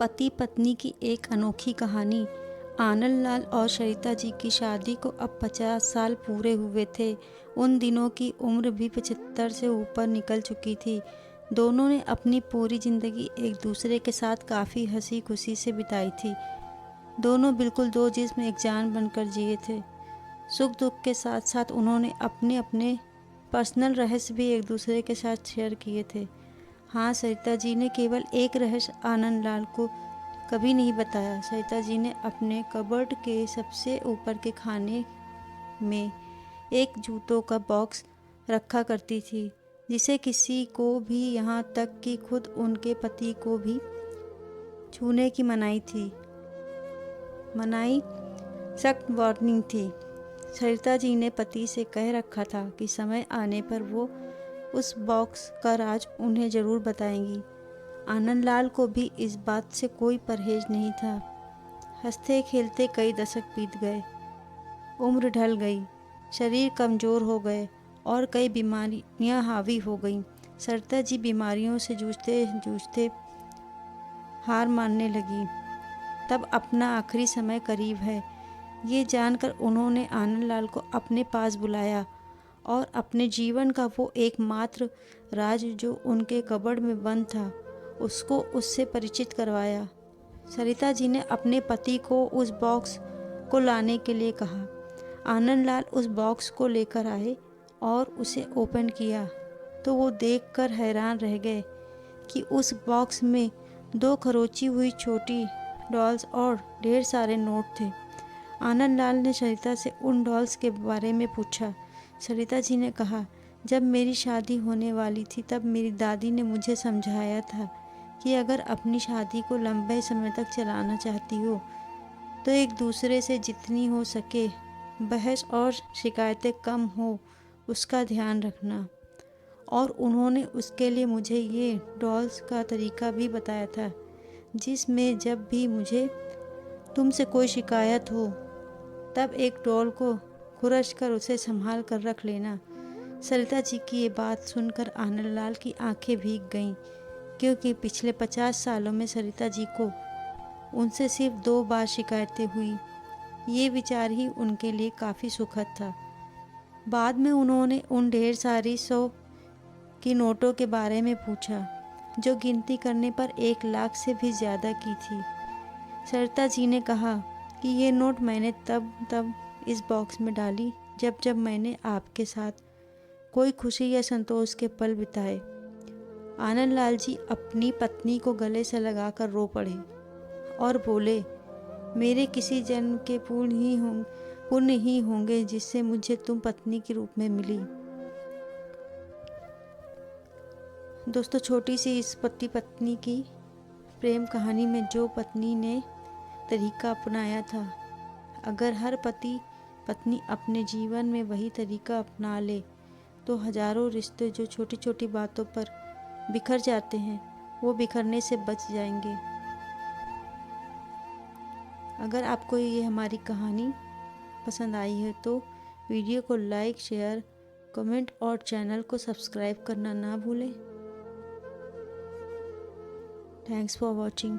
पति पत्नी की एक अनोखी कहानी। आनंद लाल और सरिता जी की शादी को अब 50 साल पूरे हुए थे। उन दिनों की उम्र भी 75 से ऊपर निकल चुकी थी। दोनों ने अपनी पूरी जिंदगी एक दूसरे के साथ काफ़ी हंसी खुशी से बिताई थी। दोनों बिल्कुल दो जिस्म एक जान बनकर जिए थे। सुख दुख के साथ साथ उन्होंने अपने अपने पर्सनल रहस्य भी एक दूसरे के साथ शेयर किए थे। हाँ, सरिता जी ने केवल एक रहस्य आनंद लाल को कभी नहीं बताया। सरिता जी ने अपने कबर्ड के सबसे ऊपर के खाने में एक जूतों का बॉक्स रखा करती थी, जिसे किसी को भी, यहाँ तक कि खुद उनके पति को भी छूने की मनाही सख्त वार्निंग थी। सरिता जी ने पति से कह रखा था कि समय आने पर वो उस बॉक्स का राज उन्हें ज़रूर बताएंगी। आनंद लाल को भी इस बात से कोई परहेज नहीं था। हंसते खेलते कई दशक बीत गए, उम्र ढल गई, शरीर कमज़ोर हो गए और कई बीमारियां हावी हो गईं। सरिता जी बीमारियों से जूझते जूझते हार मानने लगी। तब अपना आखिरी समय करीब है, ये जानकर उन्होंने आनंद लाल को अपने पास बुलाया और अपने जीवन का वो एकमात्र राज जो उनके कबर्ड में बंद था, उसको उससे परिचित करवाया। सरिता जी ने अपने पति को उस बॉक्स को लाने के लिए कहा। आनंद लाल उस बॉक्स को लेकर आए और उसे ओपन किया तो वो देखकर हैरान रह गए कि उस बॉक्स में 2 खरोंची हुई छोटी डॉल्स और ढेर सारे नोट थे। आनंद लाल ने सरिता से उन डॉल्स के बारे में पूछा। सरिता जी ने कहा, जब मेरी शादी होने वाली थी तब मेरी दादी ने मुझे समझाया था कि अगर अपनी शादी को लंबे समय तक चलाना चाहती हो तो एक दूसरे से जितनी हो सके बहस और शिकायतें कम हो, उसका ध्यान रखना। और उन्होंने उसके लिए मुझे ये डॉल्स का तरीका भी बताया था, जिसमें जब भी मुझे तुमसे कोई शिकायत हो तब एक डॉल को खुरच कर उसे संभाल कर रख लेना। सरिता जी की ये बात सुनकर आनंद लाल की आंखें भीग गईं, क्योंकि पिछले 50 सालों में सरिता जी को उनसे सिर्फ 2 बार शिकायतें हुई। ये विचार ही उनके लिए काफ़ी सुखद था। बाद में उन्होंने उन ढेर सारी 100 की नोटों के बारे में पूछा, जो गिनती करने पर 1 लाख से भी ज़्यादा की थी। सरिता जी ने कहा कि ये नोट मैंने तब इस बॉक्स में डाली जब मैंने आपके साथ कोई खुशी या संतोष के पल बिताए। आनंद लाल जी अपनी पत्नी को गले से लगाकर रो पड़े और बोले, मेरे किसी जन्म के पुण्य ही होंगे जिससे मुझे तुम पत्नी के रूप में मिली। दोस्तों, छोटी सी इस पति पत्नी की प्रेम कहानी में जो पत्नी ने तरीका अपनाया था, अगर हर पति पत्नी अपने जीवन में वही तरीका अपना ले तो हजारों रिश्ते जो छोटी छोटी बातों पर बिखर जाते हैं, वो बिखरने से बच जाएंगे। अगर आपको ये हमारी कहानी पसंद आई है तो वीडियो को लाइक, शेयर, कमेंट और चैनल को सब्सक्राइब करना ना भूलें। Thanks for watching.